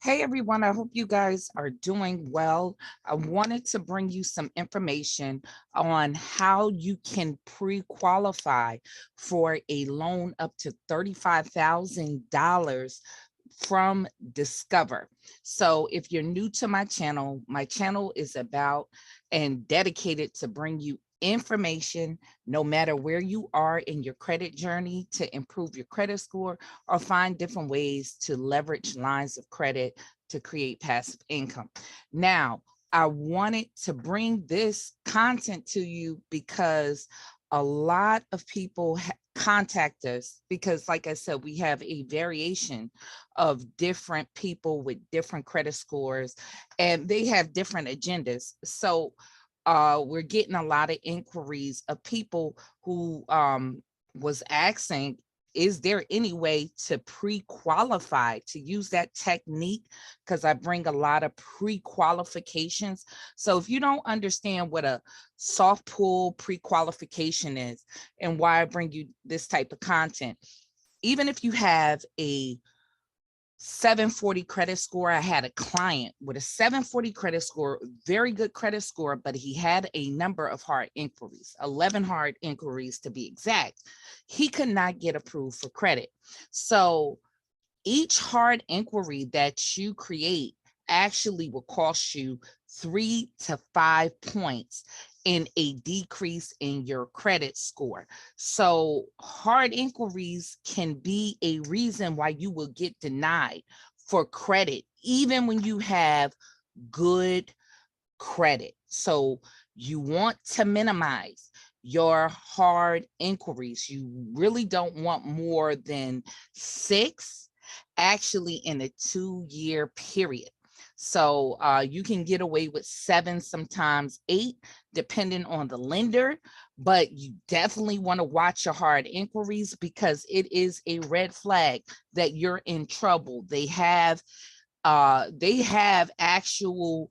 Hey everyone, I hope you guys are doing well. I wanted to bring you some information on how you can pre-qualify for a loan up to $35,000 from Discover. So if you're new to my channel is about and dedicated to bring you information no matter where you are in your credit journey to improve your credit score or find different ways to leverage lines of credit to create passive income. Now, I wanted to bring this content to you because a lot of people contact us because, like I said, we have a variation of different people with different credit scores and they have different agendas. So we're getting a lot of inquiries of people who was asking, is there any way to pre-qualify, to use that technique? Because I bring a lot of pre-qualifications. So if you don't understand what a soft pull pre-qualification is and why I bring you this type of content, even if you have a 740 credit score. I had a client with a 740 credit score, very good credit score, but he had a number of hard inquiries, 11 hard inquiries to be exact. He could not get approved for credit. So each hard inquiry that you create actually will cost you 3 to 5 points in a decrease in your credit score. So hard inquiries can be a reason why you will get denied for credit, even when you have good credit. So you want to minimize your hard inquiries. You really don't want more than 6 actually in a 2-year period. So you can get away with 7, sometimes 8, depending on the lender, but you definitely want to watch your hard inquiries because it is a red flag that you're in trouble. They have actual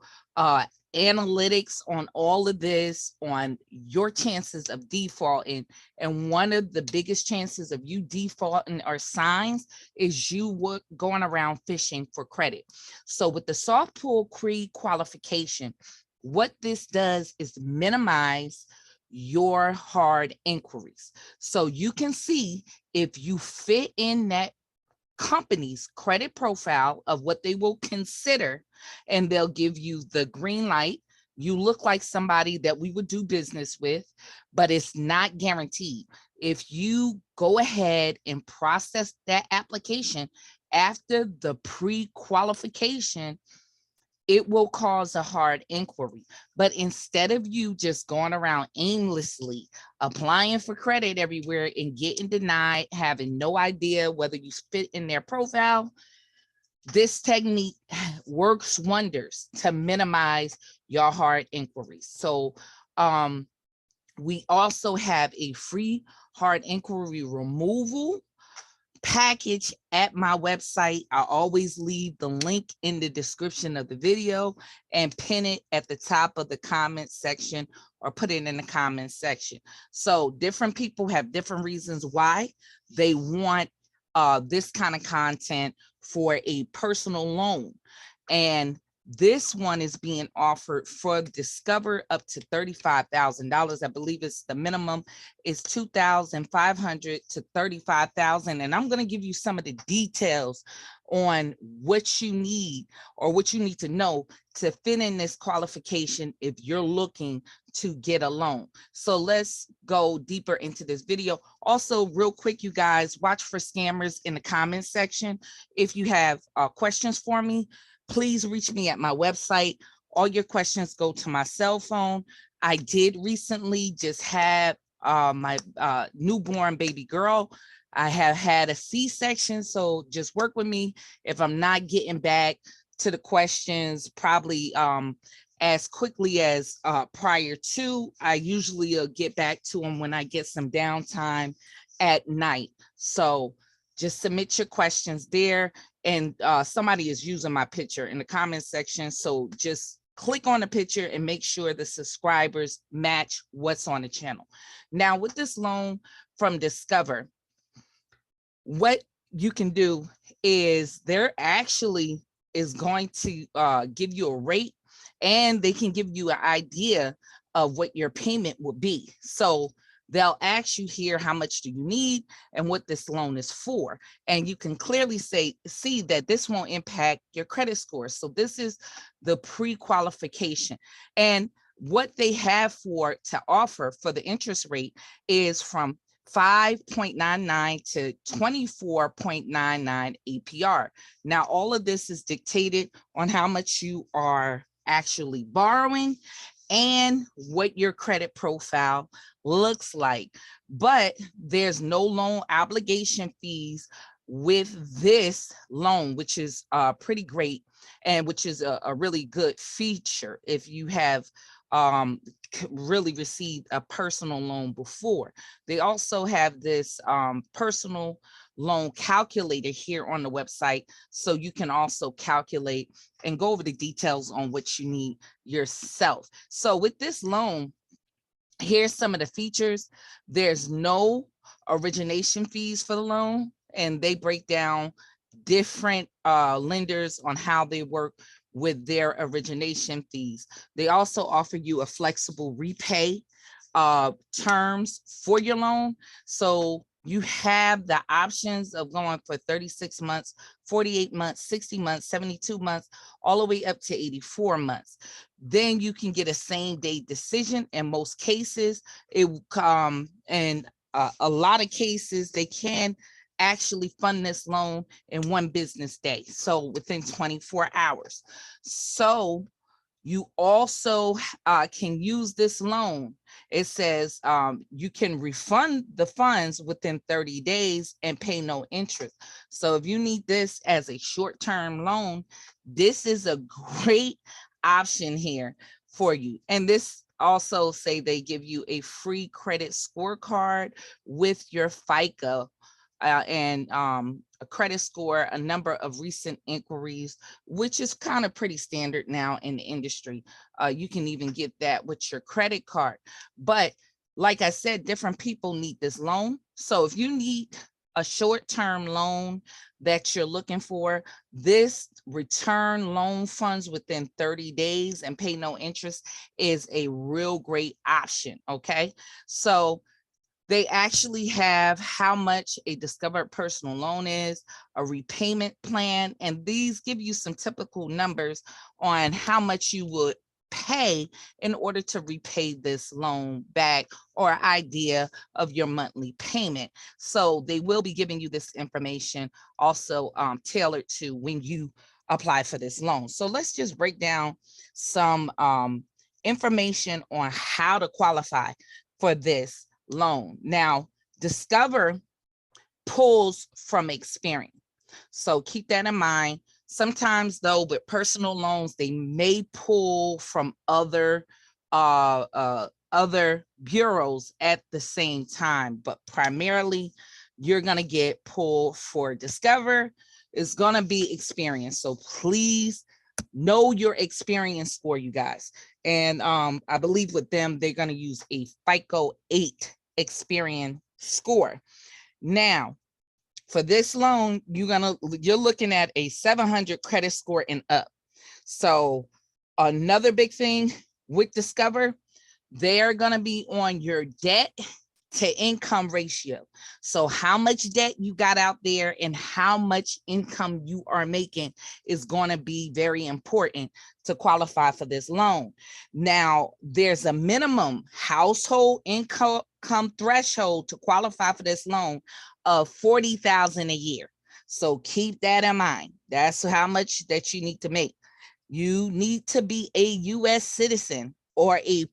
analytics on all of this, on your chances of defaulting. And one of the biggest chances of you defaulting or signs is you going around fishing for credit. So with the soft pull pre-qualification, what this does is minimize your hard inquiries. So you can see if you fit in that company's credit profile of what they will consider, and they'll give you the green light. You look like somebody that we would do business with, but it's not guaranteed. If you go ahead and process that application after the pre-qualification, it will cause a hard inquiry. But instead of you just going around aimlessly applying for credit everywhere and getting denied, having no idea whether you fit in their profile, this technique works wonders to minimize your hard inquiries. So we also have a free hard inquiry removal package at my website. I always leave the link in the description of the video and pin it at the top of the comment section or put it in the comment section. So different people have different reasons why they want this kind of content for a personal loan. And this one is being offered for Discover up to $35,000. I believe it's the minimum is $2,500 to $35,000. And I'm going to give you some of the details on what you need or what you need to know to fit in this qualification if you're looking to get a loan. So let's go deeper into this video. Also, real quick, you guys, watch for scammers in the comment section. If you have questions for me, please reach me at my website. All your questions go to my cell phone. I did recently just have my newborn baby girl. I have had a C-section, so just work with me if I'm not getting back to the questions probably as quickly as prior to. I usually get back to them when I get some downtime at night. So just submit your questions there. And somebody is using my picture in the comment section. So just click on the picture and make sure the subscribers match what's on the channel. Now with this loan from Discover, what you can do is they're actually is going to give you a rate, and they can give you an idea of what your payment would be. So they'll ask you here, how much do you need and what this loan is for? And you can clearly see that this won't impact your credit score. So this is the pre-qualification. And what they have to offer for the interest rate is from 5.99 to 24.99 APR. Now, all of this is dictated on how much you are actually borrowing and what your credit profile looks like. But there's no loan obligation fees with this loan, which is pretty great, and which is a really good feature if you have really received a personal loan before. They also have this personal loan calculator here on the website, so you can also calculate and go over the details on what you need yourself. So with this loan, here's some of the features. There's no origination fees for the loan, and they break down different lenders on how they work with their origination fees. They also offer you a flexible repay terms for your loan. So you have the options of going for 36 months, 48 months, 60 months, 72 months, all the way up to 84 months. Then you can get a same day decision. In most cases, it will come, and a lot of cases, they can actually fund this loan in one business day, so within 24 hours. So you also can use this loan. It says you can refund the funds within 30 days and pay no interest. So if you need this as a short-term loan, this is a great option here for you. And this also say they give you a free credit scorecard with your FICO and a credit score, a number of recent inquiries, which is kind of pretty standard now in the industry. You can even get that with your credit card. But like I said, different people need this loan. So if you need a short-term loan that you're looking for, this return loan funds within 30 days and pay no interest is a real great option, okay? So they actually have how much a discovered personal loan is, a repayment plan, and these give you some typical numbers on how much you would pay in order to repay this loan back, or idea of your monthly payment. So they will be giving you this information also tailored to when you apply for this loan. So let's just break down some information on how to qualify for this loan. Now, Discover pulls from experience, so keep that in mind. Sometimes though, with personal loans, they may pull from other bureaus at the same time, but primarily you're going to get pulled for Discover. It's going to be experience, so please know your experience score, you guys. And I believe with them, they're going to use a FICO 8 experience score. Now, for this loan, you're looking at a 700 credit score and up. So another big thing with Discover, they're going to be on your debt to income ratio. So how much debt you got out there and how much income you are making is going to be very important to qualify for this loan. Now, there's a minimum household income threshold to qualify for this loan of $40,000 a year. So keep that in mind. That's how much that you need to make. You need to be a U.S. citizen or a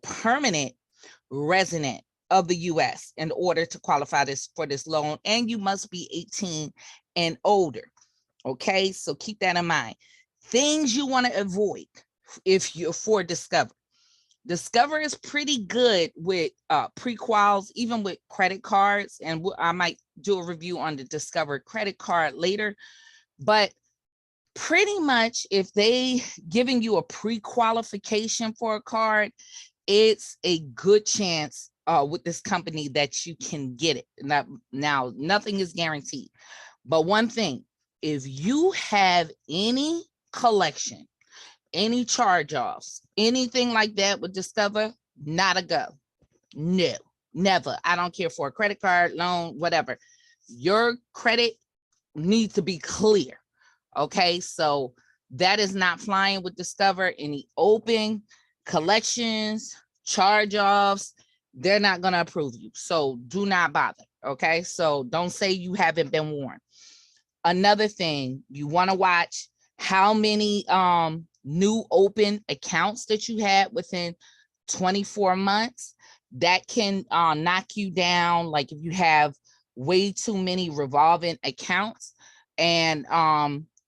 permanent resident of the U.S. in order to qualify for this loan, and you must be 18 and older. Okay, so keep that in mind. Things you want to avoid if you're for Discover. Discover is pretty good with pre-quals, even with credit cards, and I might do a review on the Discover credit card later. But pretty much, if they giving you a pre-qualification for a card, it's a good chance with this company that you can get it. Now, nothing is guaranteed, but one thing, if you have any collection, any charge-offs, anything like that with Discover, not a go. No, never. I don't care for a credit card, loan, whatever. Your credit needs to be clear. Okay, so that is not flying with Discover. Any open collections, charge-offs, they're not going to approve you. So do not bother. Okay, so don't say you haven't been warned. Another thing, you want to watch how many new open accounts that you had within 24 months. That can knock you down. Like if you have way too many revolving accounts and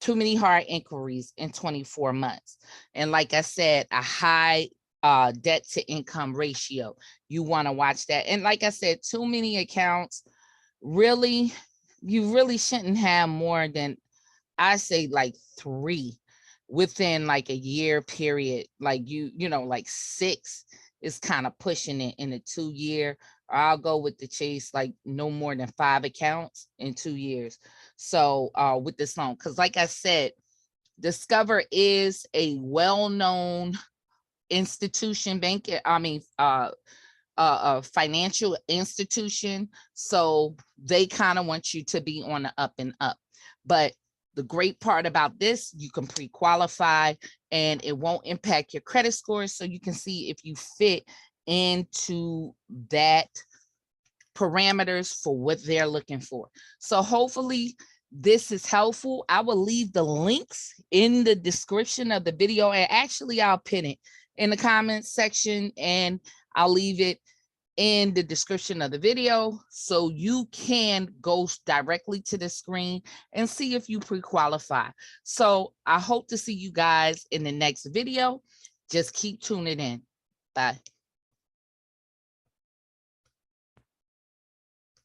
too many hard inquiries in 24 months. And like I said, a high debt to income ratio. You want to watch that. And like I said, too many accounts, really, you really shouldn't have more than, I say, like 3 within like a year period. Like you know, like 6 is kind of pushing it in a 2 year. I'll go with the chase, like no more than 5 accounts in 2 years. So with this loan, because like I said, Discover is a well-known institution, a financial institution. So they kind of want you to be on the up and up. But the great part about this, you can pre-qualify and it won't impact your credit score. So you can see if you fit into that parameters for what they're looking for. So hopefully this is helpful. I will leave the links in the description of the video, and actually I'll pin it in the comments section, and I'll leave it in the description of the video so you can go directly to the screen and see if you pre-qualify. So I hope to see you guys in the next video. Just keep tuning in. Bye.